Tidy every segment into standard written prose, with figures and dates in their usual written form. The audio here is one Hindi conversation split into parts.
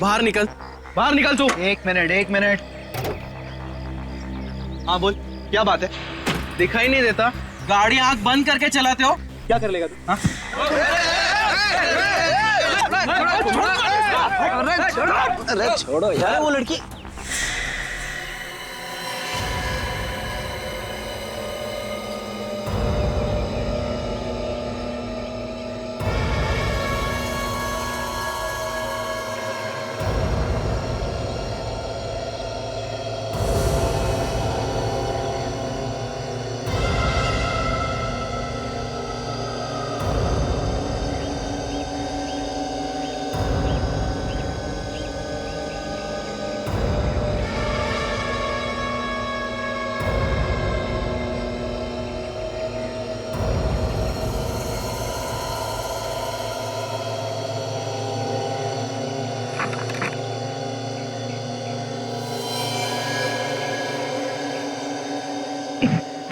बाहर निकल, बाहर निकल तू। एक मिनट। हाँ बोल, क्या बात है? दिखाई नहीं देता? गाड़ी आंख बंद करके चलाते हो? क्या कर लेगा तू? हाँ? अरे छोड़ो यार वो लड़की।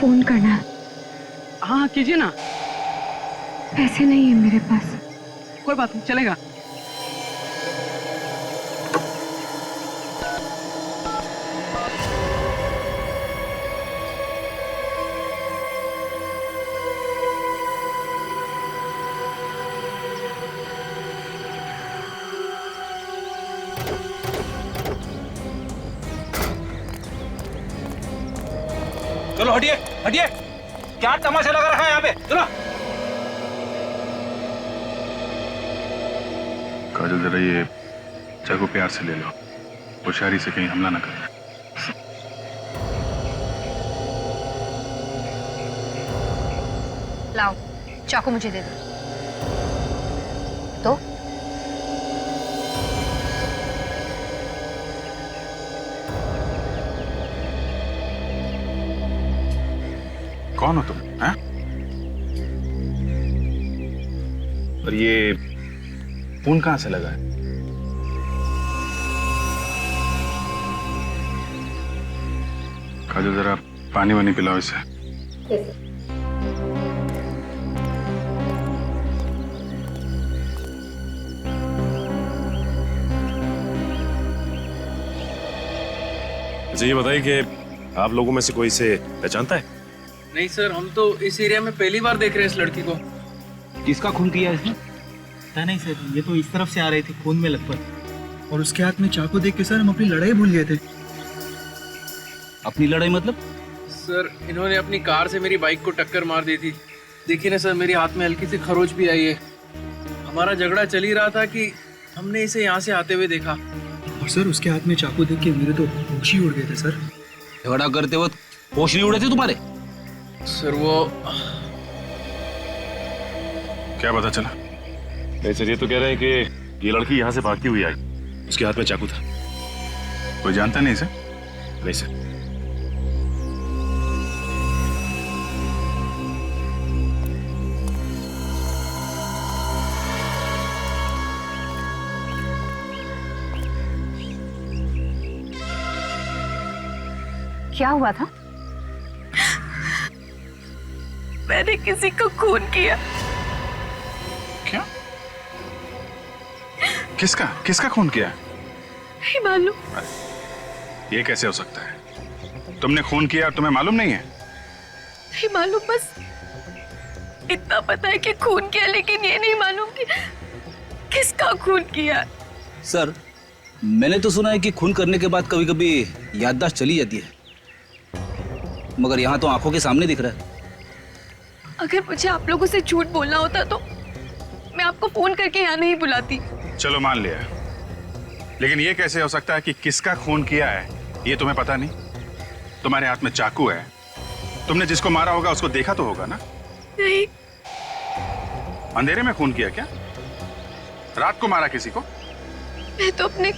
फोन करना है। हाँ कीजिए ना। पैसे नहीं है मेरे पास। कोई बात नहीं, चलेगा। चलो हटिए हटिए, क्या तमाशा लगा रखा है यहाँ पे? चलो। काजल जरा ये चाकू प्यार से ले लो, होशियारी से कहीं हमला ना करे। लाओ चाकू मुझे दे दो। तो कौन हो तुम? हैं? और ये खून कहां से लगा है? काजल जरा पानी वानी पिलाओ इसे। अच्छा ये बताइए कि आप लोगों में से कोई इसे पहचानता है? नहीं सर, हम तो इस एरिया में पहली बार देख रहे हैं इस लड़की को। किसका खून किया इसने? पता नहीं सर, ये तो इस तरफ से आ रही थी खून में लथपथ, और उसके हाथ में चाकू देख के सर हम अपनी लड़ाई भूल गए थे। अपनी लड़ाई मतलब? सर इन्होंने अपनी कार से मेरी बाइक को टक्कर मार दी थी। देखिए ना सर, मेरे हाथ में हल्की सी खरोच भी आई है। हमारा झगड़ा चल ही रहा था कि हमने इसे यहाँ से आते हुए देखा। और सर उसके हाथ में चाकू देख के मेरे तो होश ही उड़ गए थे सर। झगड़ा करते वक्त होश नहीं उड़े थे तुम्हारे? सर वो क्या पता चला? नहीं सर, ये तो कह रहे हैं कि ये लड़की यहाँ से भागती हुई आई, उसके हाथ में चाकू था। कोई जानता नहीं इसे? नहीं सर। क्या हुआ था? मैंने किसी को खून किया। क्या? किसका किसका खून किया? नहीं मालूम। ये कैसे हो सकता है? तुमने खून किया और तुम्हें मालूम नहीं है? नहीं मालूम, बस इतना पता है कि खून किया, लेकिन ये नहीं मालूम कि किसका खून किया। सर मैंने तो सुना है कि खून करने के बाद कभी कभी याददाश्त चली जाती है, मगर यहाँ तो आंखों के सामने दिख रहा है। अगर मुझे आप लोगों से झूठ बोलना होता तो मैं आपको फोन करके यहाँ नहीं बुलाती। चलो मान लिया, लेकिन ये कैसे हो सकता है कि किसका खून किया है ये तुम्हें पता नहीं? तुम्हारे हाथ में चाकू है, तुमने जिसको मारा होगा उसको देखा तो होगा ना? नहीं। अंधेरे में खून किया क्या? रात को मारा किसी को? मैं तो अपने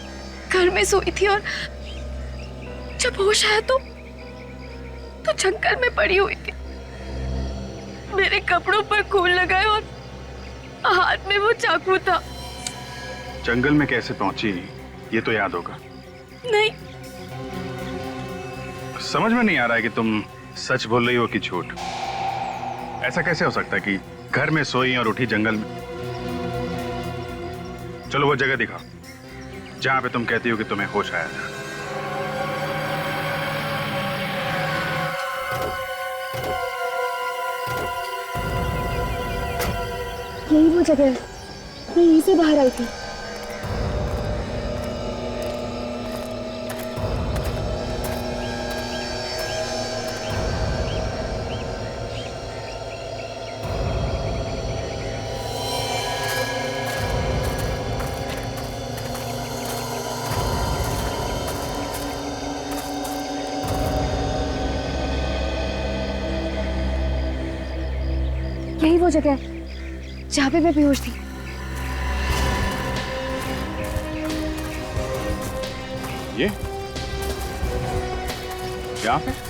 घर में सोई थी और जब होश आया तो जंगल में पड़ी हुई थी। मेरे कपड़ों पर खून लगा है और हाथ में वो चाकू था। जंगल में कैसे पहुंची ये तो याद होगा। नहीं। समझ में नहीं आ रहा है कि तुम सच बोल रही हो कि झूठ। ऐसा कैसे हो सकता है कि घर में सोई और उठी जंगल में? चलो वो जगह दिखाओ। जहां पे तुम कहती हो कि तुम्हें होश आया था। यही वो जगह है, मैं यहीं से बाहर आई थी। यही वो जगह है जहाँ पे मैं बेहोश थी। ये यहाँ पे?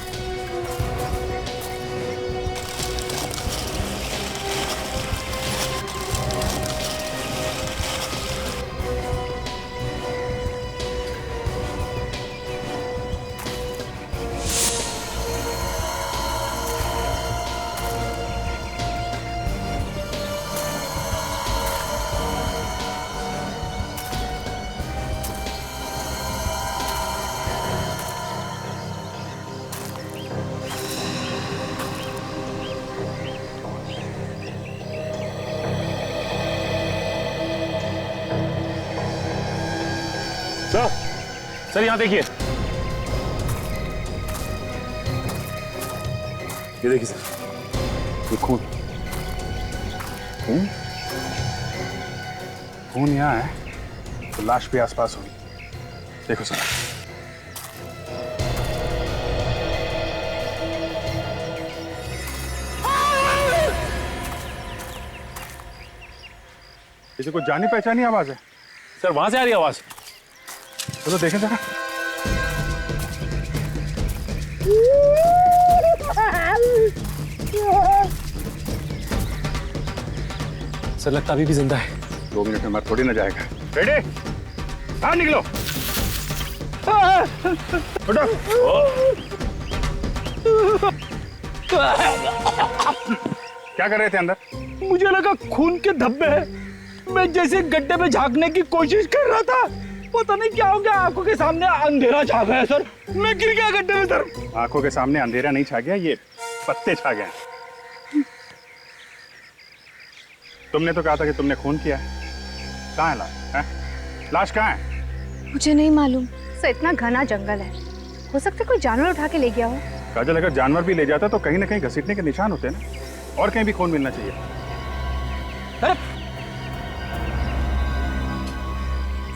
सर यहाँ देखिए, ये देखिए सर, ये खून। खून? खून यहाँ है तो लाश भी आसपास होगी। देखो सर, इसे कुछ जानी पहचानी आवाज है। सर वहां से आ रही आवाज। चलो देखें जरा। सर लगता अभी भी जिंदा है। 2 मिनट में मर थोड़ी ना जाएगा। बेटे बाहर निकलो। उठो। क्या कर रहे थे अंदर? मुझे लगा खून के धब्बे हैं। मैं जैसे गड्ढे में झांकने की कोशिश कर रहा था, पता नहीं क्या हो गया, आंखों के सामने अंधेरा छा गया सर। मैं गिर गया गड्ढे में सर। आंखों के सामने अंधेरा नहीं छा गया, ये पत्ते छा गए। तुमने तो कहा था कि तुमने खून किया है। कहाँ है लाश? लाश कहाँ है? मुझे नहीं मालूम। सर इतना घना जंगल है, हो सकता है कोई जानवर उठा के ले गया हो। काजल, अगर जानवर भी ले जाता तो कहीं ना कहीं घसीटने के निशान होते हैं ना, और कहीं भी खून मिलना चाहिए।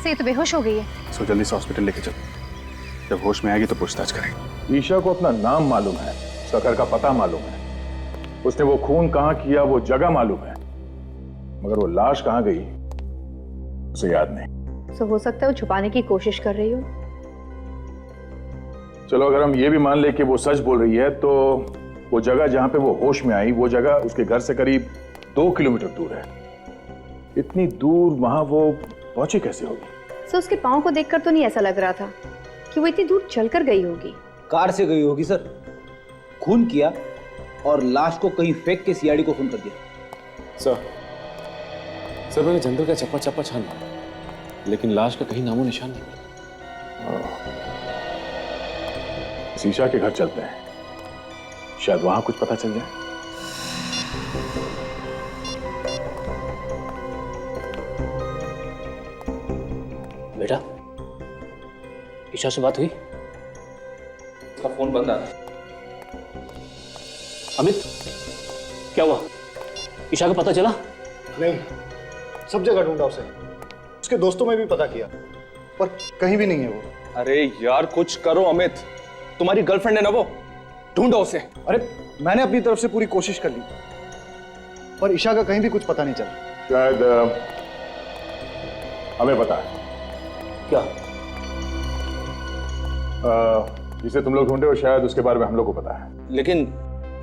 से तो बेहोश हो गई है। सो जल्दी से हॉस्पिटल लेके चलो, जब होश में आएगी तो पूछताछ करेंगे। ईशा को अपना नाम मालूम है, उसका घर का पता मालूम है, उसने वो खून कहाँ किया वो जगह मालूम है, मगर वो लाश कहाँ गई उसे याद नहीं। तो हो सकता है वो छुपाने की कोशिश कर रही हो। चलो अगर हम ये भी मान ले कि वो सच बोल रही है, तो वो जगह जहां पे वो होश में आई, वो जगह उसके घर से करीब 2 किलोमीटर दूर है। इतनी दूर वहां वो पहुंची कैसे होगी? सर उसके पाँव को देखकर तो नहीं ऐसा लग रहा था कि वो इतनी दूर चलकर गई होगी। कार से गई होगी सर, खून किया और लाश को कहीं फेंक के सीआईडी को फोन कर दिया। सर मैंने जंगल का चप्पा चप्पा छाना, लेकिन लाश का कहीं नामो निशान नहीं मिला। ईशा के घर चलते हैं, शायद वहां कुछ पता चल जाए। बेटा, ईशा से बात हुई? उसका फोन बंद आ रहा है। अमित, क्या हुआ? ईशा का पता चला? नहीं, सब जगह ढूंढा उसे, उसके दोस्तों में भी पता किया, पर कहीं भी नहीं है वो। अरे यार कुछ करो अमित, तुम्हारी गर्लफ्रेंड है ना वो, ढूंढो उसे। अरे मैंने अपनी तरफ से पूरी कोशिश कर ली, पर ईशा का कहीं भी कुछ पता नहीं चला। शायद हमें पता है क्या? जिसे तुम लोग ढूंढे हो, शायद उसके बारे में हम लोग को पता है। लेकिन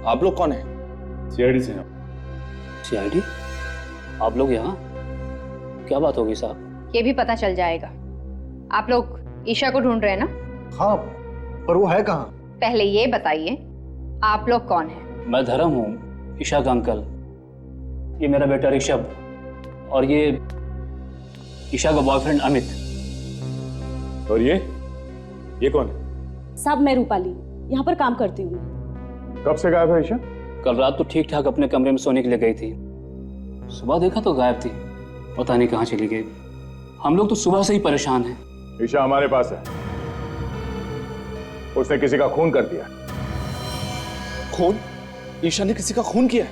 आप लोग कौन है? सीआईडी से हैं। सीआईडी? आप लोग यहाँ? क्या बात होगी साहब? ये भी पता चल जाएगा। आप लोग ईशा को ढूंढ रहे हैं ना? हाँ, पर वो है कहाँ? पहले ये बताइए आप लोग कौन हैं? मैं धर्म हूँ, ईशा का अंकल। ये मेरा बेटा ऋषभ, और ये ईशा का बॉयफ्रेंड अमित। और ये कौन है? साहब मैं रूपाली, यहाँ पर काम करती हूँ। कब से गायब है ईशा? कल रात तो ठीक ठाक अपने कमरे में सोने के लिए गई थी, सुबह देखा तो गायब थी, पता नहीं कहाँ चली गई। हम लोग तो सुबह से ही परेशान हैं। ईशा हमारे पास है, उसने किसी का खून कर दिया। खून? ईशा ने किसी का खून किया है?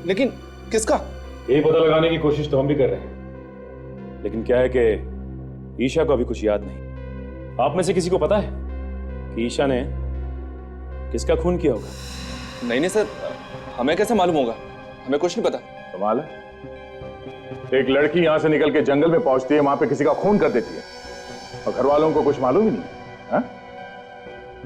लेकिन किसका? यही पता लगाने की कोशिश तो हम भी कर रहे हैं, लेकिन क्या है कि ईशा को अभी कुछ याद नहीं। आप में से किसी को पता है कि ईशा ने किसका खून किया होगा? नहीं नहीं सर, हमें कैसे मालूम होगा? हमें कुछ नहीं पता। कमाल है, एक लड़की यहां से निकल के जंगल में पहुंचती है, वहां पे किसी का खून कर देती है और घर वालों को कुछ मालूम ही नहीं है। हा?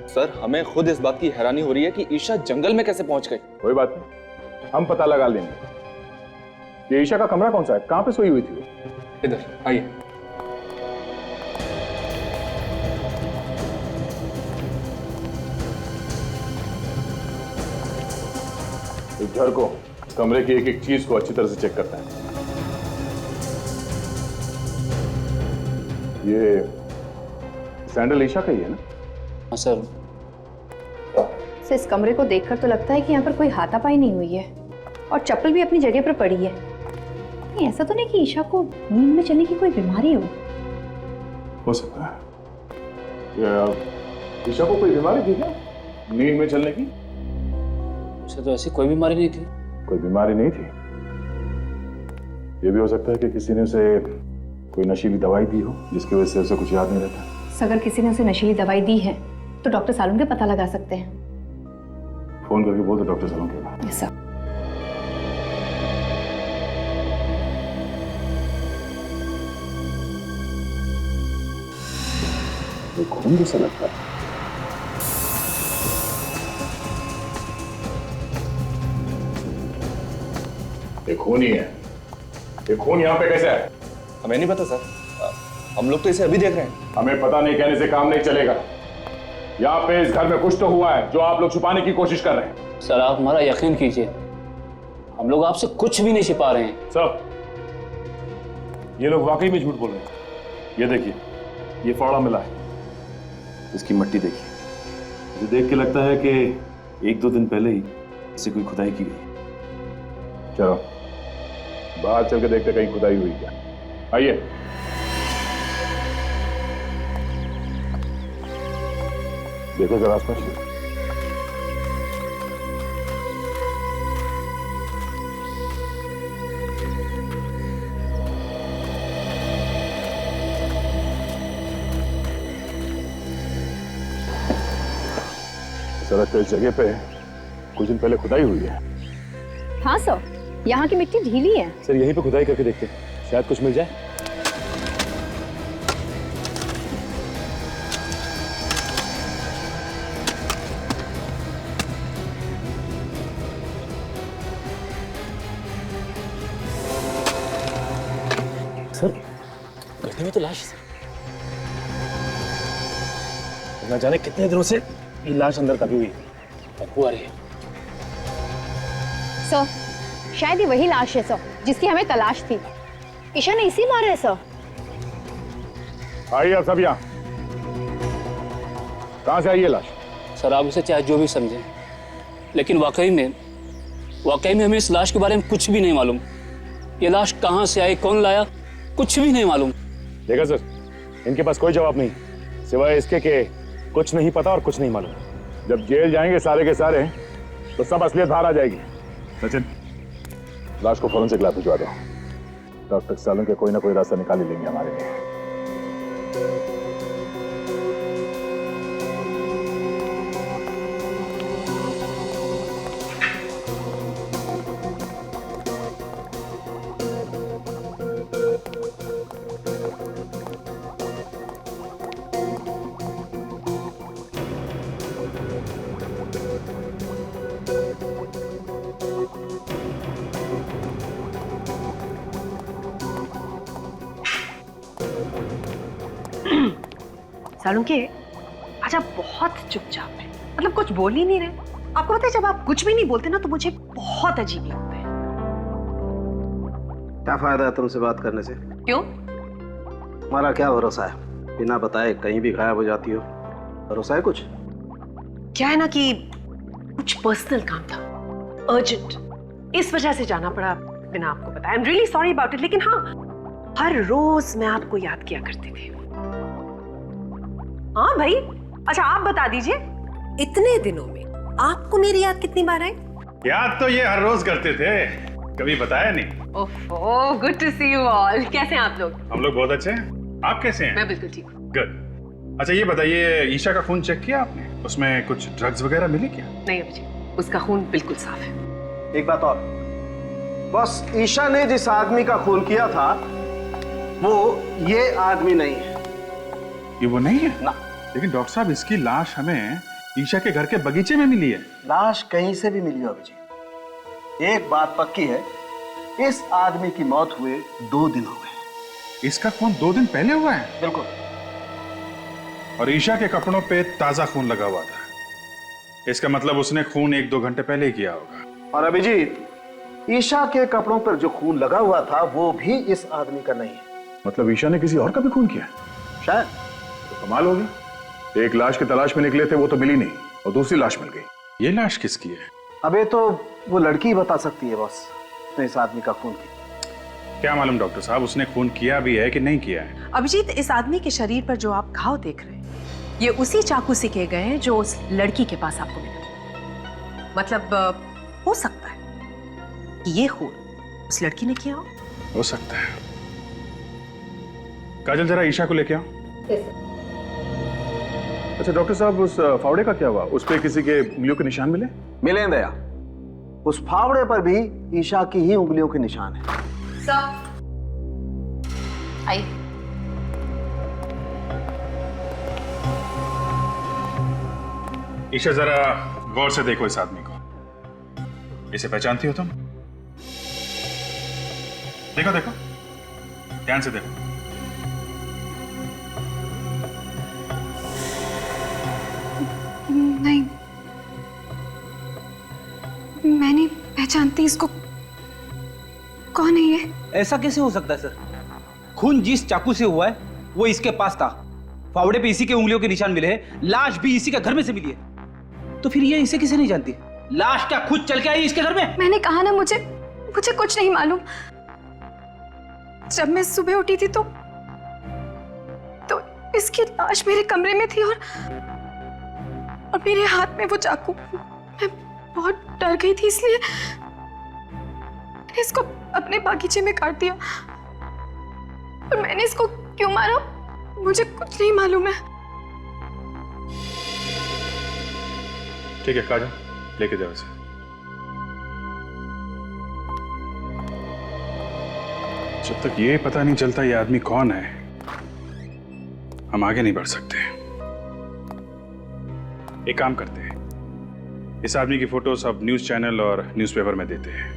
सर हमें खुद इस बात की हैरानी हो रही है कि ईशा जंगल में कैसे पहुंच गई। कोई बात नहीं, हम पता लगा लेंगे। ये ईशा का कमरा कौन सा है? कहां पे सोई हुई थी वो? इधर आइए। इस घर को, कमरे की एक एक चीज को अच्छी तरह से चेक करता है। ये सैंडल ईशा का ही है ना? हाँ सर। इस कमरे को देखकर तो लगता है कि यहाँ पर कोई हाथापाई नहीं हुई है और चप्पल भी अपनी जगह पर पड़ी है। नहीं, ऐसा तो नहीं कि ईशा को नींद में चलने की कोई बीमारी हो सकता है। ईशा को कोई बीमारी थी क्या नींद में चलने की? उसे तो ऐसी कोई बीमारी नहीं थी। कोई बीमारी नहीं थी? ये भी हो सकता है कि किसी ने उसे कोई नशीली दवाई दी हो जिसकी वजह से उसे कुछ याद नहीं रहता। अगर किसी ने उसे नशीली दवाई दी है तो डॉक्टर सालुन का पता लगा सकते हैं। फोन करके बोल दो डॉक्टर सालुन के पास। Yes sir. ये खून जैसा लगता है। ये खून ही है। ये खून यहाँ पे कैसे है? हमें नहीं पता सर, हम लोग तो इसे अभी देख रहे हैं। हमें पता नहीं कहने से काम नहीं चलेगा। यहाँ पे इस घर में कुछ तो हुआ है जो आप लोग छुपाने की कोशिश कर रहे हैं। सर आप हमारा यकीन कीजिए, हम लोग आपसे कुछ भी नहीं छिपा रहे हैं। सर ये लोग वाकई में झूठ बोल रहे हैं। ये देखिए, ये फावड़ा मिला है, इसकी मट्टी देखिए। मुझे देख के लगता है कि 1-2 दिन पहले ही इसे कोई खुदाई की गई। चलो बाहर चल के देखते कहीं खुदाई हुई क्या। आइए। देखो जरा आसपास। सड़क पे इस जगह पे कुछ दिन पहले खुदाई हुई है। हाँ सर, यहाँ की मिट्टी ढीली है। सर यहीं पे खुदाई करके देखते हैं, शायद कुछ मिल जाए। सर गड्ढे में तो लाश है। ना जाने कितने दिनों से ये लाश अंदर दबी हुई है। बदबू आ रही है। सर शायद ये वही लाश है सर जिसकी हमें तलाश थी। ईशा ने इसी मारा है सर। आइए अब सब यहाँ। कहाँ से आई ये लाश? सर आप उसे चाहे जो भी समझें, लेकिन वाकई में हमें इस लाश के बारे में कुछ भी नहीं मालूम। ये लाश कहाँ से आई, कौन लाया, कुछ भी नहीं मालूम। देखा सर, इनके पास कोई जवाब नहीं सिवाय इसके कि कुछ नहीं पता और कुछ नहीं मालूम। जब जेल जाएंगे सारे के सारे तो सब असलियत बाहर आ जाएगी। सचिन, लाश को फौरन से लैब भिजवा दो। डॉक्टर सालुन के कोई ना कोई रास्ता निकाल ही लेंगे हमारे लिए। सालुन के आज आप बहुत चुपचाप है, मतलब कुछ बोल ही नहीं रहे। आपको पता है जब आप कुछ भी नहीं बोलते ना तो मुझे बहुत अजीब लगता है। क्या फायदा है तुमसे बात करने से? क्यों? हमारा क्या भरोसा है बिना बताए कहीं भी गायब हो जाती हो। भरोसा है कुछ? क्या है ना कि कुछ पर्सनल काम था, अर्जेंट, इस वजह से जाना पड़ा बिना आपको बताया। I am really sorry about it. लेकिन हाँ, हर रोज मैं आपको याद किया करती थी। हाँ भाई, अच्छा आप बता दीजिए, इतने दिनों में आपको मेरी याद कितनी बार आई? याद तो ये हर रोज करते थे, कभी बताया नहीं। Oh, good to see you all. कैसे हैं आप लोग? हम लोग बहुत अच्छे हैं, आप कैसे हैं? मैं बिल्कुल ठीक हूँ। गुड। अच्छा ये बताइए, ईशा का खून चेक किया आपने? उसमें कुछ ड्रग्स वगैरह मिले क्या? नहीं अभिजीत, उसका खून बिल्कुल साफ है। एक बात और, बस ईशा ने जिस आदमी का खून किया था वो ये आदमी नहीं है। ये वो नहीं है ना। लेकिन डॉक्टर साहब, इसकी लाश हमें ईशा के घर के बगीचे में मिली है। लाश कहीं से भी मिली हो अभिजीत, एक बात पक्की है, इस आदमी की मौत हुए 2 दिन हो गए। इसका खून 2 दिन पहले हुआ है? बिल्कुल। और ईशा के कपड़ों पे ताजा खून लगा हुआ था, इसका मतलब उसने खून 1-2 घंटे पहले ही किया होगा। और अभिजीत, ईशा के कपड़ों पर जो खून लगा हुआ था वो भी इस आदमी का नहीं है। मतलब ईशा ने किसी और का भी खून किया? शायद। तो कमाल हो गया, एक लाश की तलाश में निकले थे, वो तो मिली नहीं और दूसरी लाश मिल गई। ये लाश किसकी है? अबे तो वो लड़की ही बता सकती है बॉस, उसने इस आदमी का खून किया। क्या मालूम डॉक्टर साहब, उसने खून किया भी है कि नहीं किया है। अभिजीत, इस आदमी के शरीर पर जो आप घाव देख रहे हैं, ये उसी चाकू से किए गए हैं जो उस लड़की के पास आपको मिला। मतलब हो सकता है कि ये खून उस लड़की ने किया हो सकता है। काजल, जरा ईशा को लेके आओ। अच्छा डॉक्टर साहब, उस फावड़े का क्या हुआ? उस पे किसी के उंगलियों के निशान मिले? मिले दया, उस फावड़े पर भी ईशा की ही उंगलियों के निशान है। आई। ईशा, जरा गौर से देखो इस आदमी को, इसे पहचानती हो तुम? देखो देखो, ध्यान से देखो। नहीं, मैं नहीं पहचानती इसको। कौन है ये? ऐसा कैसे हो सकता है सर? खून जिस चाकू से हुआ है वो इसके पास था, फावड़े पे इसी के उंगलियों के निशान मिले हैं, लाश भी इसी के घर में से मिली है, तो फिर ये इसे किसे नहीं जानती? लाश क्या खुद चल के आई इसके घर में? मैंने कहा ना, मुझे कुछ नहीं मालूम। जब मैं सुबह उठी थी तो इसकी लाश मेरे कमरे में थी और मेरे हाथ में वो चाकू। मैं बहुत डर गई थी, इसलिए मैंने इसको अपने बागीचे में काट दिया। और मैंने इसको क्यों मारा मुझे कुछ नहीं मालूम है। ठीक है काजल, लेके जाओ इसे। जब तक ये पता नहीं चलता ये आदमी कौन है, हम आगे नहीं बढ़ सकते। एक काम करते हैं, इस आदमी की फोटो सब न्यूज चैनल और न्यूज़पेपर में देते हैं,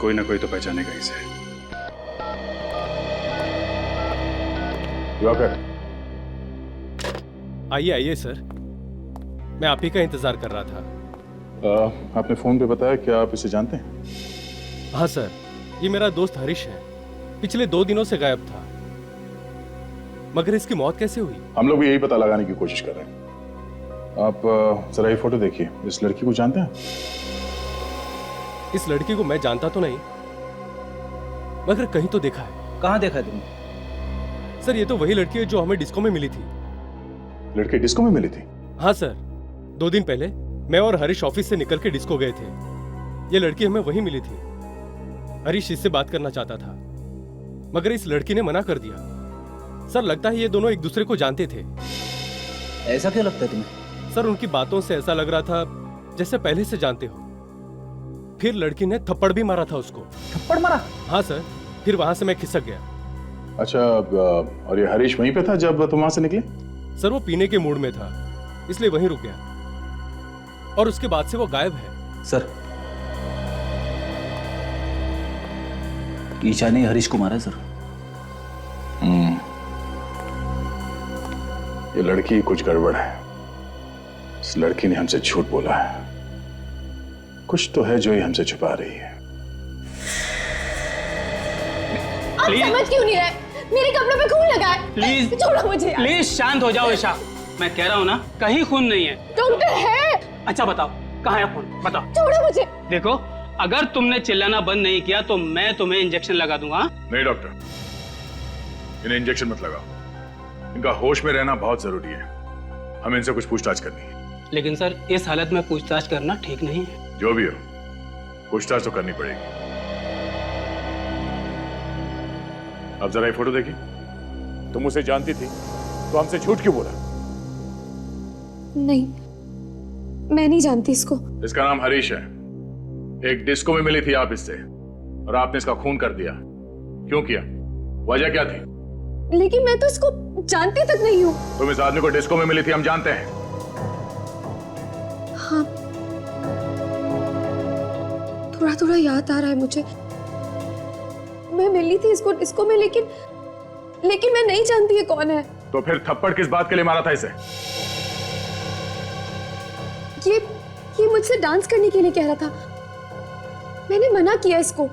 कोई ना कोई तो पहचानेगा इसे। आइए आइए सर, मैं आप ही का इंतजार कर रहा था। आपने फोन पे बताया, क्या आप इसे जानते हैं? हाँ सर, ये मेरा दोस्त हरीश है, पिछले 2 दिनों से गायब था। मगर इसकी मौत कैसे हुई? हम लोग भी यही पता लगाने की कोशिश कर रहे हैं। आप जरा ये फोटो देखिए, इस लड़की को जानते हैं? इस लड़की को मैं जानता तो नहीं, मगर कहीं तो देखा है। कहाँ देखा है तुमने? सर ये तो वही लड़की है जो हमें डिस्को में मिली थी। लड़की डिस्को में मिली थी? हाँ सर, 2 दिन पहले मैं और हरीश ऑफिस से निकल के डिस्को गए थे। ये लड़की हमें वहीं मिली थी। हरीश इससे बात करना चाहता था, मगर इस लड़की ने मना कर दिया। सर लगता है ये दोनों एक दूसरे को जानते थे। ऐसा क्यों लगता है तुम्हें? सर उनकी बातों से ऐसा लग रहा था जैसे पहले से जानते हो। फिर लड़की ने थप्पड़ भी मारा था उसको। थप्पड़ मारा? हाँ सर, फिर वहां से मैं खिसक गया। अच्छा, और ये हरीश वहीं पे था जब तुम वहां से निकले? सर वो पीने के मूड में था, इसलिए वहीं रुक गया और उसके बाद से वो गायब है। सर ईशा ने हरीश को मारा है सर। ये लड़की कुछ गड़बड़ है। इस लड़की ने हमसे झूठ बोला है, कुछ तो है जो ये हमसे छुपा रही है। आप समझ क्यों नहीं रहे? मेरे कपड़ों पे खून लगा है। प्लीज छोड़ो मुझे। प्लीज शांत हो जाओ ईशा, मैं कह रहा हूँ ना कहीं खून नहीं है। डॉक्टर है। अच्छा बताओ कहाँ है खून, बताओ। छोड़ो मुझे। देखो अगर तुमने चिल्लाना बंद नहीं किया तो मैं तुम्हें इंजेक्शन लगा दूंगा। नहीं डॉक्टर, इन्हें इंजेक्शन मत लगाओ, इनका होश में रहना बहुत जरूरी है, हमें इनसे कुछ पूछताछ करनी है। लेकिन सर इस हालत में पूछताछ करना ठीक नहीं है। जो भी हो, पूछताछ तो करनी पड़ेगी। अब जरा ये फोटो देखिए। तुम उसे जानती थी तो हमसे झूठ क्यों बोला? नहीं, मैं नहीं जानती इसको। इसका नाम हरीश है, एक डिस्को में मिली थी आप इससे और आपने इसका खून कर दिया। क्यों किया, वजह क्या थी? लेकिन मैं तो इसको जानती तक नहीं हूँ। तुम इस आदमी को डिस्को में मिली थी, हम जानते हैं। हाँ, थोड़ा थोड़ा याद आ रहा है मुझे। मैं मिली थी इसको डिस्को में, लेकिन मैं नहीं जानती ये कौन है। तो फिर थप्पड़ किस बात के लिए मारा था इसे? ये मुझसे डांस करने के लिए कह रहा था, मैंने मना किया इसको।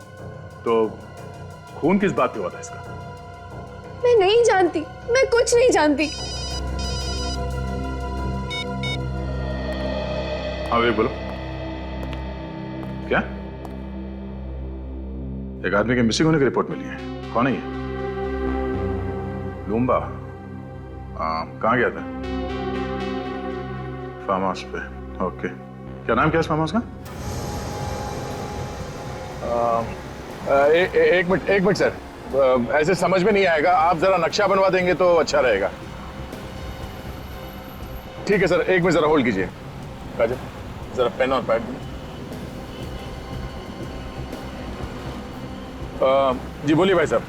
तो खून किस बात पे हुआ था इसका? मैं नहीं जानती, मैं कुछ नहीं जानती। हाँ वे बोलो, क्या एक आदमी के मिसिंग होने की रिपोर्ट मिली है? कौन है ये? लूम्बा? कहाँ गया था? फार्म हाउस पे। ओके, क्या नाम क्या है इस फार्म हाउस का? एक मिनट सर, ऐसे समझ में नहीं आएगा, आप जरा नक्शा बनवा देंगे तो अच्छा रहेगा। ठीक है सर, एक मिनट जरा होल्ड कीजिए। काजल जरा पेन और पैड दें। जी बोलिए भाई साहब।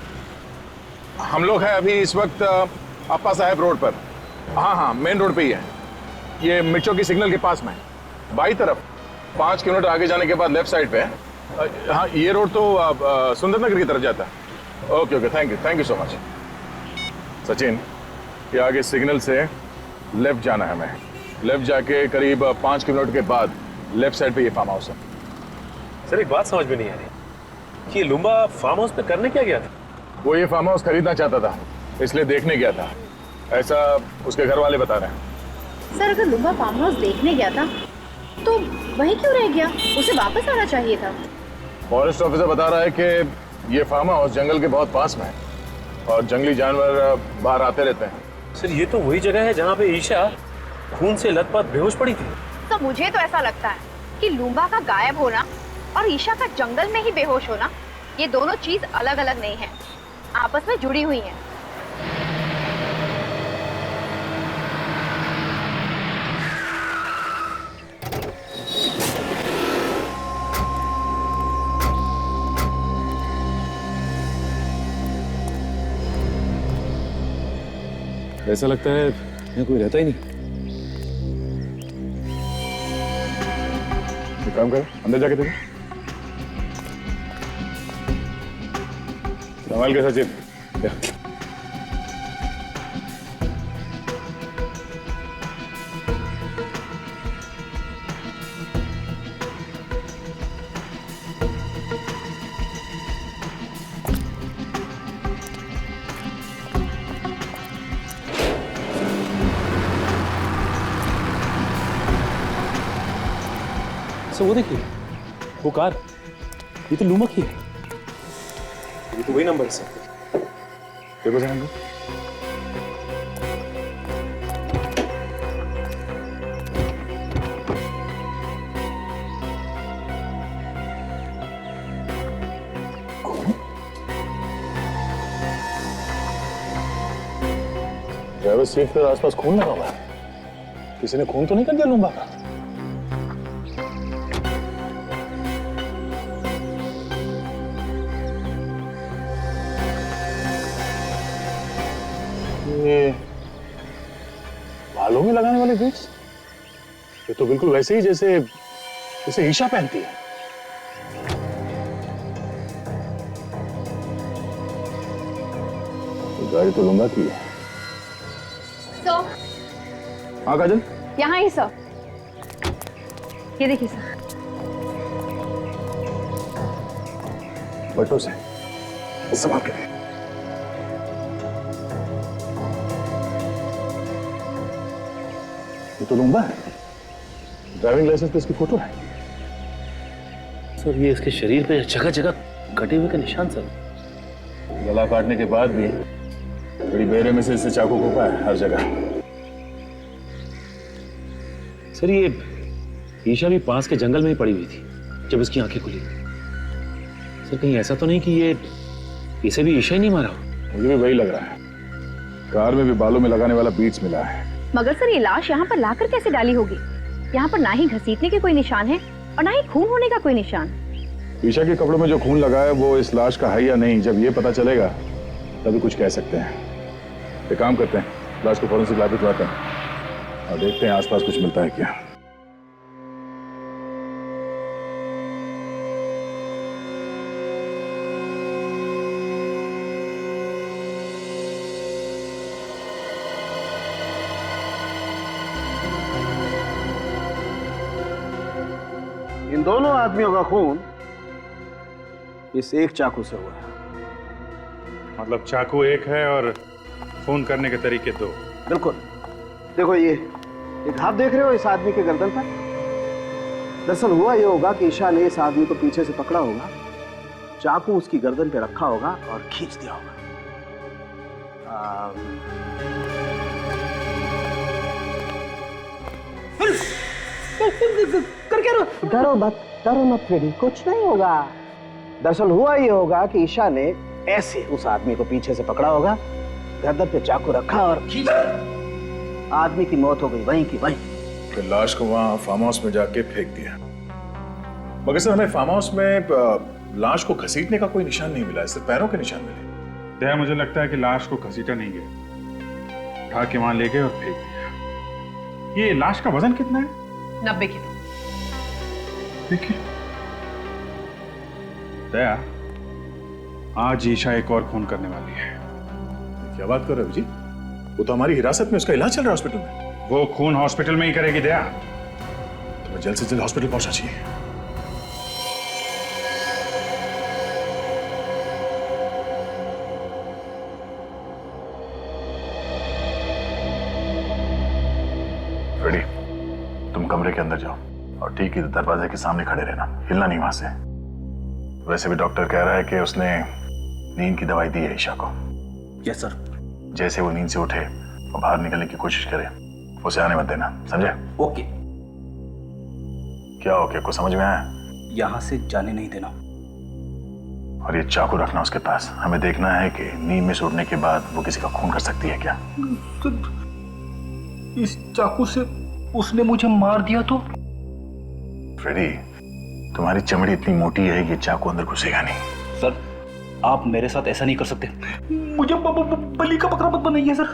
हम लोग हैं अभी इस वक्त अप्पा साहब रोड पर। हाँ मेन रोड पे ही है, ये मिर्चों की सिग्नल के पास में है, बाई तरफ 5 किलोमीटर आगे जाने के बाद लेफ्ट साइड पे है। हाँ ये रोड तो सुंदर नगर की तरफ जाता है। Okay thank you so much. Sachin, ये आगे सिग्नल से लेफ्ट जाना है हमें, लेफ्ट जाके करीब 5 किलोमीटर के बाद लेफ्ट साइड पे ये फार्म हाउस है। सर एक बात समझ में नहीं आ रही कि ये लुम्बा फार्म हाउस पे करने क्या गया था? वो ये फार्म हाउस खरीदना चाहता था, इसलिए देखने गया था, ऐसा उसके घर वाले बता रहे हैं। सर अगर लुम्बा फार्म हाउस देखने गया था तो वहीं क्यों रह गया? उसे वापस आना चाहिए था। फॉरेस्ट ऑफिसर बता रहा है कि ये फार्म हाउस जंगल के बहुत पास में है और जंगली जानवर बाहर आते रहते हैं। सर ये तो वही जगह है जहाँ पे ईशा खून से लथपथ बेहोश पड़ी थी। तो मुझे तो ऐसा लगता है कि लुम्बा का गायब होना और ईशा का जंगल में ही बेहोश होना, ये दोनों चीज अलग अलग नहीं है, आपस में जुड़ी हुई हैं। ऐसा लगता है यहाँ कोई रहता ही नहीं। एक काम करो, अंदर जाके देखो। संभाल के सचिन। सर वो देखिए, वो कार, ये तो लुम्बा की है। ये तो वही नंबर है सर। देखो सर नंबर। ड्राइवर सीट पर आसपास खून लगा हुआ है, किसी ने खून तो नहीं कर दिया लुम्बा का? ये बालों में लगाने वाले बीट्स, ये तो बिल्कुल वैसे ही जैसे ईशा पहनती है। गाड़ी तो लुम्बा की है। सर, हाँ काजल, यहाँ ही सर, ये देखिए सर। बटों से संभाल के। ये तो लूंगा है, ड्राइविंग लाइसेंस पे इसकी फोटो है। सर ये इसके शरीर पे जगह जगह कटे हुए का निशान सर। गला काटने के बाद भी बड़ी बेरहमी से इससे चाकू घोंपा है हर जगह। सर ये ईशा भी पास के जंगल में ही पड़ी हुई थी जब इसकी आंखें खुली। सर कहीं ऐसा तो नहीं कि ये इसे भी ईशा ही नहीं मारा हो? मुझे भी वही लग रहा है। कार में भी बालों में लगाने वाला बीट्स मिला है। मगर सर ये लाश यहाँ पर लाकर कैसे डाली होगी? यहाँ पर ना ही घसीटने के कोई निशान है और ना ही खून होने का कोई निशान। ईशा के कपड़ों में जो खून लगा है वो इस लाश का है या नहीं, जब ये पता चलेगा तभी कुछ कह सकते हैं। एक काम करते हैं, लाश को फॉरेंसिक लैब भिजवाते हैं और देखते हैं आसपास कुछ मिलता है क्या। इन दोनों आदमियों का खून इस एक चाकू से हुआ है। मतलब चाकू एक है और खून करने के तरीके दो। बिल्कुल। देखो ये एक हाथ देख रहे हो इस आदमी के गर्दन पर? दरअसल हुआ ये होगा कि ईशा ने इस आदमी को पीछे से पकड़ा होगा, चाकू उसकी गर्दन पे रखा होगा और खींच दिया होगा। कर क्या रहो? डरो मत फ्रेडी, कुछ नहीं होगा। दरअसल हुआ ये होगा कि ईशा ने ऐसे उस आदमी को पीछे से पकड़ा होगा, गर्दन पे चाकू रखा और खींच दिया। आदमी की मौत हो गई वहीं की वहीं। फिर लाश को वहां फार्म हाउस में जाके फेंक दिया। मगर सर हमें फार्म हाउस में लाश को घसीटने का कोई निशान नहीं मिला है, सिर्फ पैरों के निशान मिले। दया मुझे लगता है कि लाश को घसीटा नहीं गया, उठा के वहां ले गए और फेंक दिया। ये लाश का वजन कितना है? 90 किलो। देखिए दया, आज ईशा एक और खून करने वाली है। क्या बात कर रहे हो जी? वो तो हमारी हिरासत में, उसका इलाज चल रहा है हॉस्पिटल में। वो खून हॉस्पिटल में ही करेगी दया। तो जल्द से जल्द हॉस्पिटल पहुंचना चाहिए। फ्रेडी, तुम कमरे के अंदर जाओ और ठीक इधर दरवाजे के सामने खड़े रहना, हिलना नहीं वहां से। वैसे भी डॉक्टर कह रहा है कि उसने नींद की दवाई दी है ईशा को। Yes sir. जैसे वो नींद से उठे और बाहर निकलने की कोशिश करे, उसे आने मत देना, समझे? ओके। क्या ओके? कुछ समझ में आया? यहां से जाने नहीं देना। और ये चाकू रखना उसके पास। हमें देखना है कि नींद में से उठने के बाद वो किसी का खून कर सकती है क्या। इस चाकू से उसने मुझे मार दिया तो? फ्रेडी, तुम्हारी चमड़ी इतनी मोटी है कि चाकू अंदर घुसेगा नहीं। सर आप मेरे साथ ऐसा नहीं कर सकते, मुझे बलि का बकरा मत बनाइए सर।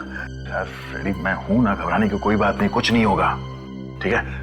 यार फ्रेडी, मैं हूं ना, घबराने की कोई बात नहीं, कुछ नहीं होगा, ठीक है?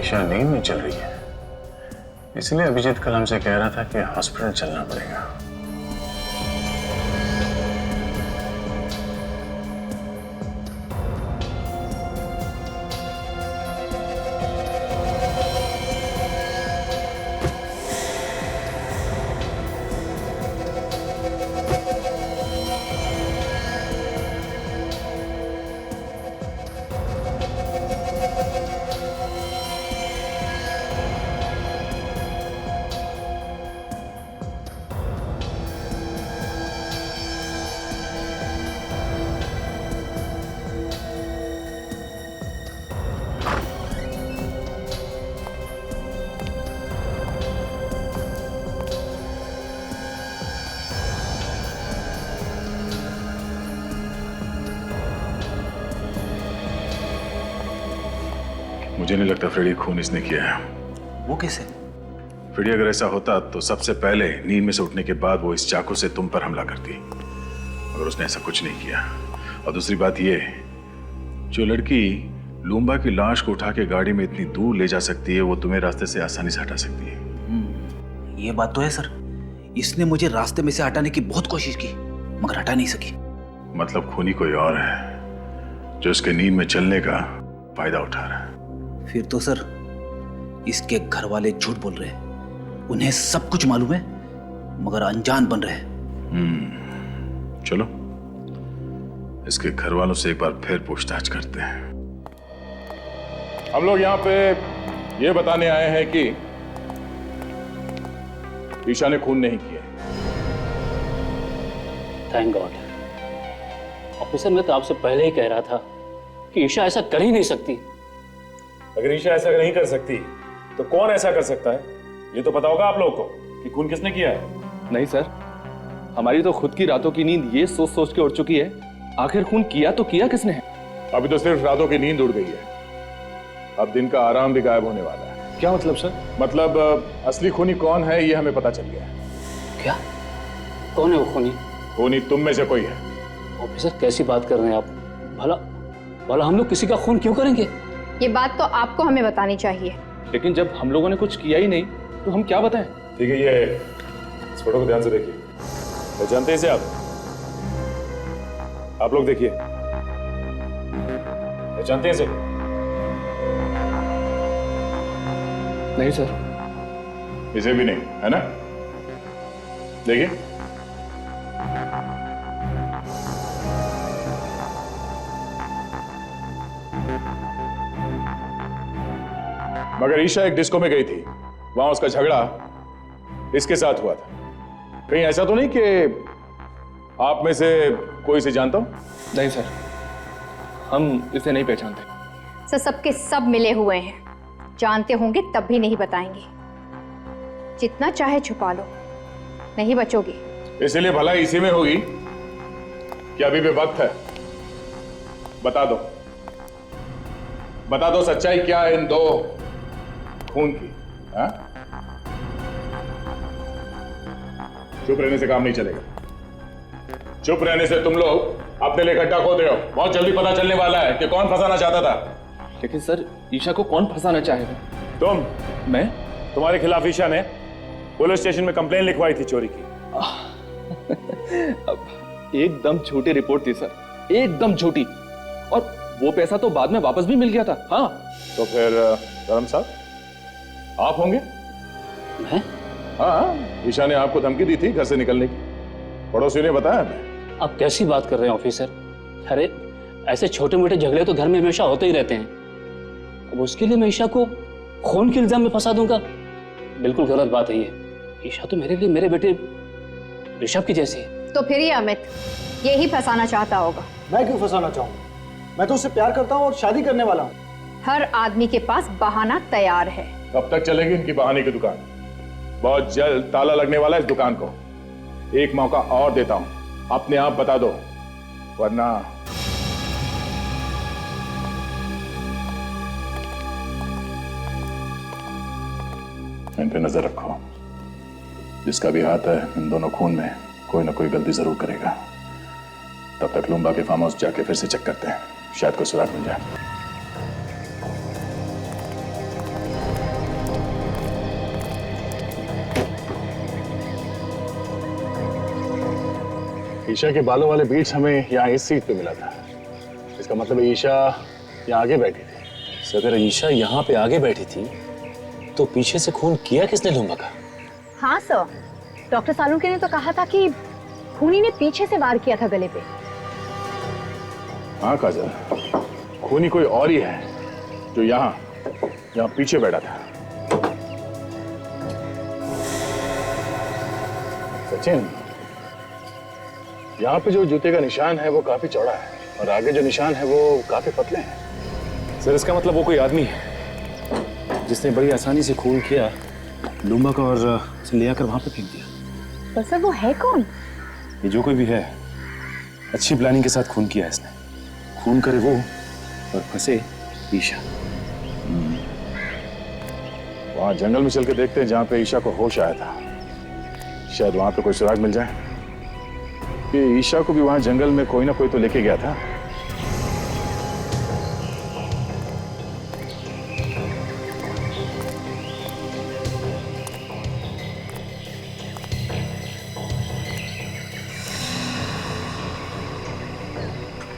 ईशा नींद में चल रही है, इसलिए अभिजीत कल हमसे कह रहा था कि हॉस्पिटल चलना पड़ेगा। मुझे नहीं लगता फ्रेडी खून इसने किया है। वो कैसे? फ्रेडी अगर ऐसा होता तो सबसे पहले नींद में से उठने के बाद वो इस चाकू से तुम पर हमला करती, मगर उसने ऐसा कुछ नहीं किया। और दूसरी बात ये, जो लड़की लूम्बा की लाश को उठा के गाड़ी में इतनी दूर ले जा सकती है, वो तुम्हें रास्ते से आसानी से हटा सकती है। ये बात तो है सर, इसने मुझे रास्ते में से हटाने की बहुत कोशिश की मगर हटा नहीं सकी। मतलब खूनी कोई और है जो इसके नींद में चलने का फायदा उठा रहा है। फिर तो सर इसके घर वाले झूठ बोल रहे हैं, उन्हें सब कुछ मालूम है मगर अनजान बन रहे हैं। चलो इसके घर वालों से एक बार फिर पूछताछ करते हैं। हम लोग यहाँ पे ये बताने आए हैं कि ईशा ने खून नहीं किया। Thank God. ऑफिसर, मैं तो आपसे पहले ही कह रहा था कि ईशा ऐसा कर ही नहीं सकती। अगर ईशा ऐसा नहीं कर सकती तो कौन ऐसा कर सकता है? ये तो पता होगा आप लोगों को कि खून किसने किया है। नहीं सर, हमारी तो खुद की रातों की नींद ये सोच सोच के उड़ चुकी है, आखिर खून किया तो किया किसने है? अभी तो सिर्फ रातों की नींद उड़ गई है, अब दिन का आराम भी गायब होने वाला है। क्या मतलब सर? मतलब असली खूनी कौन है ये हमें पता चल गया है। क्या? कौन है वो खूनी? खूनी तुम में से कोई है। ऑफिसर, कैसी बात कर रहे हैं आप? भला भला हम लोग किसी का खून क्यों करेंगे? ये बात तो आपको हमें बतानी चाहिए। लेकिन जब हम लोगों ने कुछ किया ही नहीं तो हम क्या बताएं? ठीक है, ये इस फोटो को ध्यान से देखिए। पहचानते हैं इसे आप लोग देखिए, पहचानते हैं इसे? नहीं सर। इसे भी नहीं, है ना? देखिए, मगर ईशा एक डिस्को में गई थी, वहां उसका झगड़ा इसके साथ हुआ था। कहीं ऐसा तो नहीं कि आप में से कोई इसे जानता हो? नहीं सर, हम इसे नहीं पहचानते। सर, सबके सब मिले हुए हैं, जानते होंगे तब भी नहीं बताएंगे। जितना चाहे छुपा लो, नहीं बचोगे। इसीलिए भलाई इसी में होगी कि अभी भी वक्त है। बता दो, बता दो सच्चाई क्या है इन दो खून की। हाँ? चुप रहने से काम नहीं चलेगा। चुप रहने से तुम लोग अपने लिए गड्ढा खोद रहे हो। बहुत जल्दी पता चलने वाला है कि कौन फंसाना चाहता था। लेकिन सर, ईशा को कौन फंसाना चाहेगा? तुम। मैं? तुम्हारे खिलाफ ईशा ने पुलिस स्टेशन में कंप्लेन लिखवाई थी चोरी की। अब एकदम झूठी रिपोर्ट थी सर, एकदम झूठी। और वो पैसा तो बाद में वापस भी मिल गया था। हाँ। तो फिर धर्म साहब आप होंगे? मैं? हाँ, ईशा ने आपको धमकी दी थी घर से निकलने की, पड़ोसियों ने बताया हमें। आप कैसी बात कर रहे हैं ऑफिसर? अरे ऐसे छोटे मोटे झगड़े तो घर में हमेशा होते ही रहते हैं। अब उसके लिए मैं ईशा को खून के इल्जाम में फंसा दूंगा? बिल्कुल गलत बात है ये। ईशा तो मेरे लिए मेरे बेटे ऋषभ की जैसी है। तो फिर ये अमित यही फंसाना चाहता होगा। मैं क्यों फंसाना चाहूंगा? मैं तो उससे प्यार करता हूँ और शादी करने वाला हूँ। हर आदमी के पास बहाना तैयार है। कब तक चलेगी इनकी बहाने की दुकान? बहुत जल्द ताला लगने वाला है इस दुकान को। एक मौका और देता हूं, अपने आप बता दो, वरना इन पे नजर रखो। जिसका भी हाथ है इन दोनों खून में, कोई ना कोई गलती जरूर करेगा। तब तक लूम्बा के फार्म हाउस जाके फिर से चेक करते हैं, शायद कोई सुराग मिल जाए। ईशा के बालों वाले बीट्स हमें यहाँ इस सीट पे मिला था। इसका मतलब ईशा यहाँ आगे बैठी थी। सर अगर ईशा यहाँ पे आगे बैठी थी तो पीछे से खून किया किसने लूंगा का? हाँ सर, डॉक्टर सालुंके ने तो कहा था कि खूनी ने पीछे से वार किया था गले पे। हाँ काजल, खूनी कोई और ही है जो यहाँ पीछे बैठा था। सचिन, यहाँ पे जो जूते का निशान है वो काफी चौड़ा है और आगे जो निशान है वो काफी पतले हैं। सर इसका मतलब वो कोई आदमी है जिसने बड़ी आसानी से खून किया लूंबा का और उसे ले आकर वहां पे फेंक दिया। पर सर वो है कौन? ये जो कोई भी है अच्छी प्लानिंग के साथ खून किया है इसने। खून करे वो और फंसे ईशा। वहां जंगल में चल के देखते हैं जहां पे ईशा को होश आया था। शायद वहां पे कोई सुराग मिल जाए कि ईशा को भी वहां जंगल में कोई ना कोई तो लेके गया था।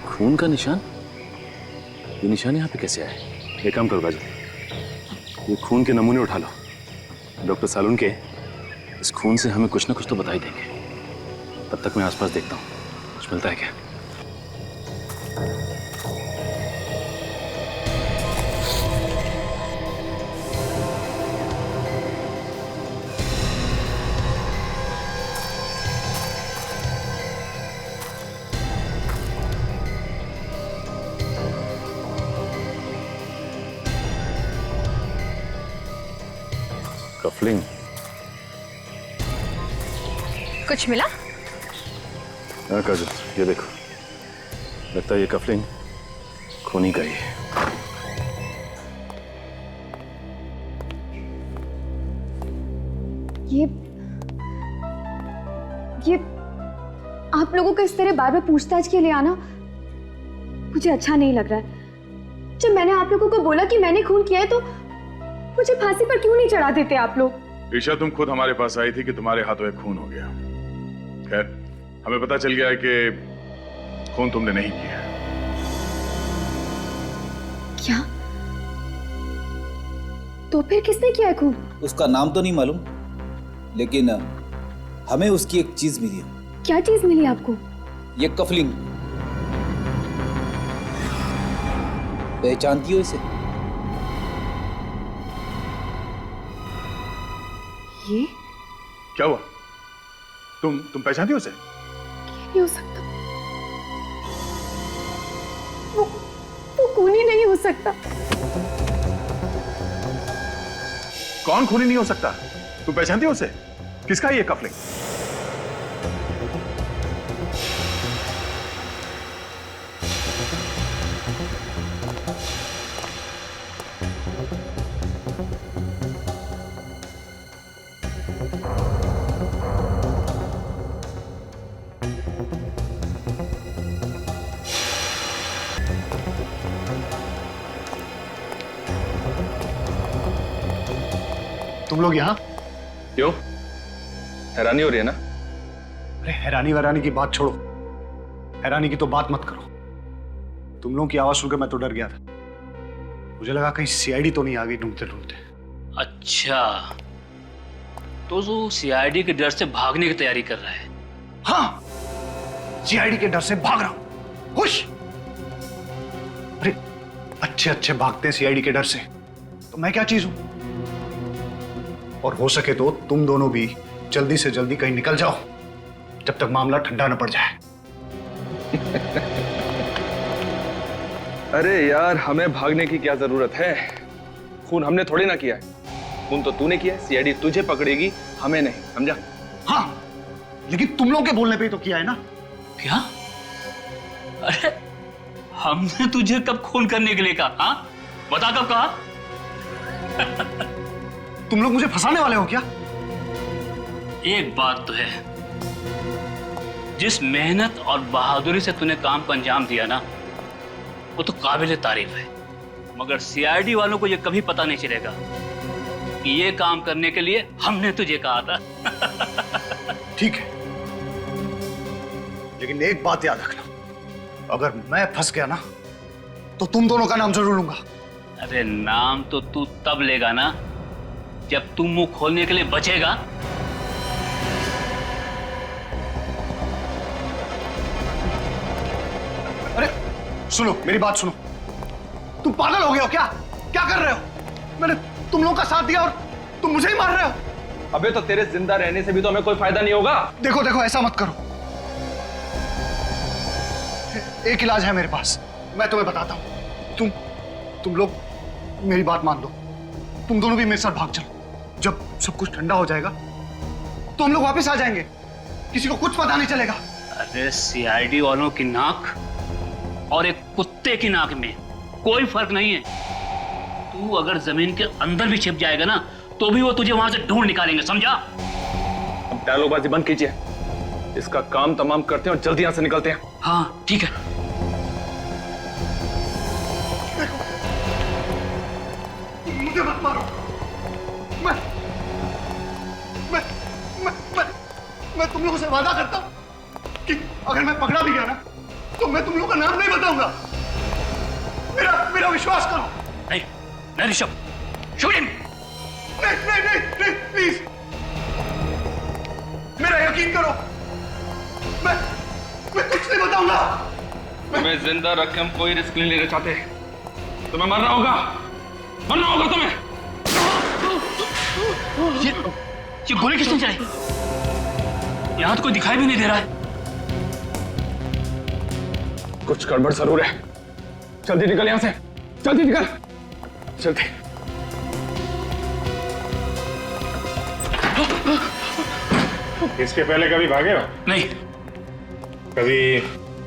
खून का निशान? ये निशान यहाँ पे कैसे आए? एक काम करो काजल, ये खून के नमूने उठा लो। डॉक्टर सालुंके इस खून से हमें कुछ ना कुछ तो बता ही देंगे। तब तक मैं आसपास देखता हूँ कुछ मिलता है क्या। कफलिंग कुछ मिला? हाँ काजल, ये देखो, लगता है ये कफलिंग खूनी का ही है। ये आप लोगों का इस तरह बार बार पूछताछ के लिए आना मुझे अच्छा नहीं लग रहा है। जब मैंने आप लोगों को बोला कि मैंने खून किया है तो मुझे फांसी पर क्यों नहीं चढ़ा देते आप लोग? ईशा, तुम खुद हमारे पास आई थी कि तुम्हारे हाथों एक खून हो गया। खैर, हमें पता चल गया है कि खून तुमने नहीं किया। क्या? तो फिर किसने किया है खून? उसका नाम तो नहीं मालूम, लेकिन हमें उसकी एक चीज मिली है। क्या चीज मिली आपको? ये कफलिंग। पहचानती हो इसे? ये क्या हुआ? तुम पहचानती हो उसे? नहीं हो सकता, वो खूनी नहीं हो सकता। कौन खूनी नहीं हो सकता? तुम पहचानती हो उसे? किसका ये कफलिंग? तुम लोग यहाँ? क्यों? हैरानी हो रही है ना? अरे हैरानी वैरानी की बात छोड़ो, हैरानी की तो बात मत करो। तुम लोगों की आवाज सुनकर मैं तो डर गया था। मुझे लगा कहीं सीआईडी तो नहीं आ गई ढूंढते ढूंढते। अच्छा, तो वो सीआईडी के डर से भागने की तैयारी कर रहा है? हाँ, सीआईडी के डर से भाग रहा हूं। खुश? अरे अच्छे अच्छे भागते हैं सीआईडी के डर से, तो मैं क्या चीज हूं? और हो सके तो तुम दोनों भी जल्दी से जल्दी कहीं निकल जाओ जब तक मामला ठंडा न पड़ जाए। अरे यार, हमें भागने की क्या जरूरत है? खून हमने थोड़ी ना किया है। खून तो तूने किया है। सीआईडी तुझे पकड़ेगी, हमें नहीं, समझा? हाँ, लेकिन तुम लोगों के बोलने पे ही तो किया है ना। क्या? अरे हमने तुझे कब खून करने के लिए कहा? हाँ, बता कब कहा? तुम लोग मुझे फंसाने वाले हो क्या? एक बात तो है, जिस मेहनत और बहादुरी से तूने काम को अंजाम दिया ना, वो तो काबिल तारीफ है। मगर सीआईडी वालों को ये कभी पता नहीं चलेगा कि ये काम करने के लिए हमने तुझे कहा था। ठीक है, लेकिन एक बात याद रखना, अगर मैं फंस गया ना तो तुम दोनों का नाम जरूर लूंगा। अरे नाम तो तू तब लेगा ना जब तू मुंह खोलने के लिए बचेगा। अरे सुनो, मेरी बात सुनो। तुम पागल हो गए हो क्या? क्या कर रहे हो? मैंने तुम लोगों का साथ दिया और तुम मुझे ही मार रहे हो। अबे तो तेरे जिंदा रहने से भी तो हमें कोई फायदा नहीं होगा। देखो देखो, ऐसा मत करो। एक इलाज है मेरे पास, मैं तुम्हें बताता हूं। तुम लोग मेरी बात मान लो, तुम दोनों भी मेरे साथ भाग चलो। जब सब कुछ ठंडा हो जाएगा तो हम लोग वापस आ जाएंगे, किसी को कुछ पता नहीं चलेगा। अरे सीआईडी वालों की नाक और एक कुत्ते की नाक में कोई फर्क नहीं है। तू अगर जमीन के अंदर भी छिप जाएगा ना तो भी वो तुझे वहां से ढूंढ निकालेंगे, समझा? अब डायलॉगबाजी बंद कीजिए, इसका काम तमाम करते हैं और जल्दी यहां से निकलते हैं। हाँ ठीक है। मुझे मत मारो। मैं तुम लोगों से वादा करता हूं कि अगर मैं पकड़ा भी गया ना तो मैं तुम लोगों का नाम नहीं बताऊंगा। मेरा विश्वास करो। नहीं ऋषभ, शूट हिम। नहीं, प्लीज मेरा यकीन करो। मैं कुछ नहीं बताऊंगा। तुम्हें जिंदा रख के हम कोई रिस्क नहीं लेना चाहते। तुम्हें मरना होगा तुम्हें। ये गोली किसने चलाई? यहां तो कोई दिखाई भी नहीं दे रहा है। कुछ गड़बड़ जरूर है। जल्दी निकल यहां से, जल्दी निकल, जल्दी। इसके पहले कभी भागे हो? नहीं। कभी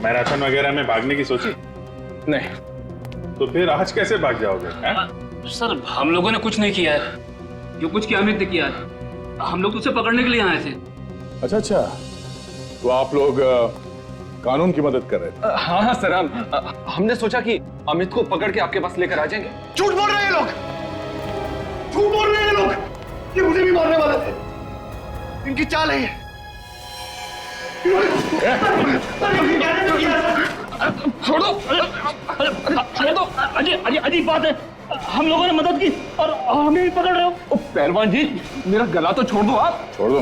मैराथन वगैरह में भागने की सोची? नहीं। तो फिर आज कैसे भाग जाओगे? सर हम लोगों ने कुछ नहीं किया है, जो कुछ किया अमित ने किया है। हम लोग तो उसे पकड़ने के लिए आए थे। अच्छा, तो आप लोग कानून की मदद कर रहे थे? हाँ सर, हमने सोचा कि अमित को पकड़ के आपके पास लेकर आ जाएंगे। झूठ बोल रहे हैं लोग, झूठ बोल रहे हैं लोग। ये मुझे भी मारने वाले थे। इनकी चाल है ये। छोड़ दो, छोड़ दो। अजीब बात है, हम लोगों ने मदद की और हमें भी पकड़ रहे हो। पहलवान जी, मेरा गला तो छोड़ दो आप। छोड़ दो।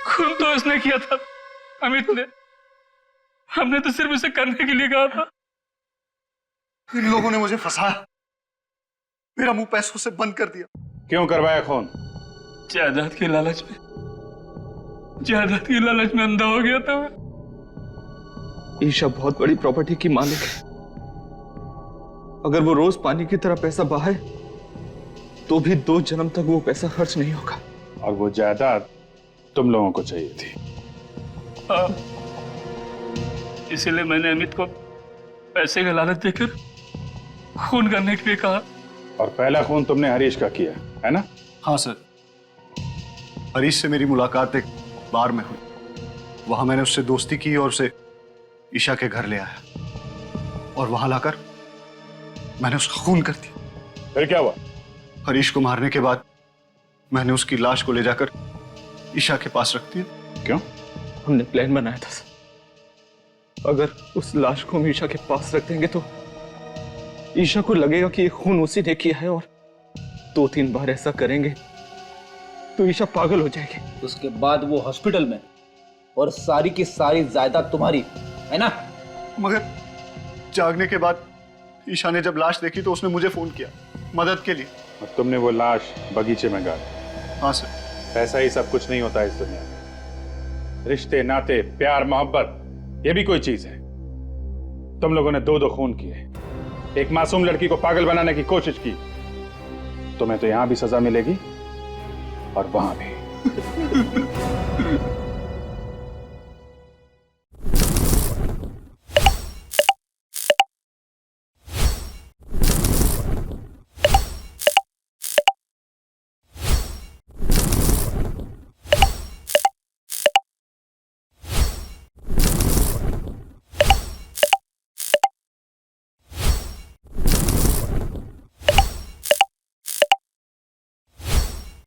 खून तो इसने किया था, अमित ने। हमने तो सिर्फ इसे करने के लिए कहा था। इन लोगों ने मुझे फंसाया, मेरा मुंह पैसों से बंद कर दिया। क्यों करवाया खून? जायदाद की लालच में अंधा हो गया था मैं। ईशा बहुत बड़ी प्रॉपर्टी की मालिक है। अगर वो रोज पानी की तरह पैसा बहाए तो भी 2 जन्म तक वो पैसा खर्च नहीं होगा। और वो जायदाद तुम लोगों को चाहिए थी। इसीलिए मैंने अमित को पैसे का लालच देकर खून करने के लिए कहा। और पहला खून तुमने हरीश का किया है ना? हाँ सर, हरीश से मेरी मुलाकात एक बार में हुई। वहां मैंने उससे दोस्ती की और उसे ईशा के घर ले आया और वहां लाकर मैंने उसका खून कर दिया। फिर क्या हुआ? हरीश को मारने के बाद मैंने उसकी लाश को ले जाकर ईशा के पास रख दिया। क्यों? हमने प्लान बनाया था सर। अगर उस लाश को हम ईशा के पास रख देंगे तो ईशा को लगेगा कि ये खून उसी ने किया है, और 2-3 बार ऐसा करेंगे तो ईशा पागल हो जाएगी। उसके बाद वो हॉस्पिटल में, और सारी की सारी जायदाद तुम्हारी है ना? मगर जागने के बाद ईशा ने जब लाश देखी तो उसने मुझे फोन किया मदद के लिए। और तुमने वो लाश बगीचे में गाड़ी? हाँ सर। ऐसा ही सब कुछ नहीं होता इस दुनिया में। रिश्ते, नाते, प्यार, मोहब्बत, ये भी कोई चीज है। तुम लोगों ने 2 खून किए, एक मासूम लड़की को पागल बनाने की कोशिश की। तुम्हें तो यहां भी सजा मिलेगी और वहां भी।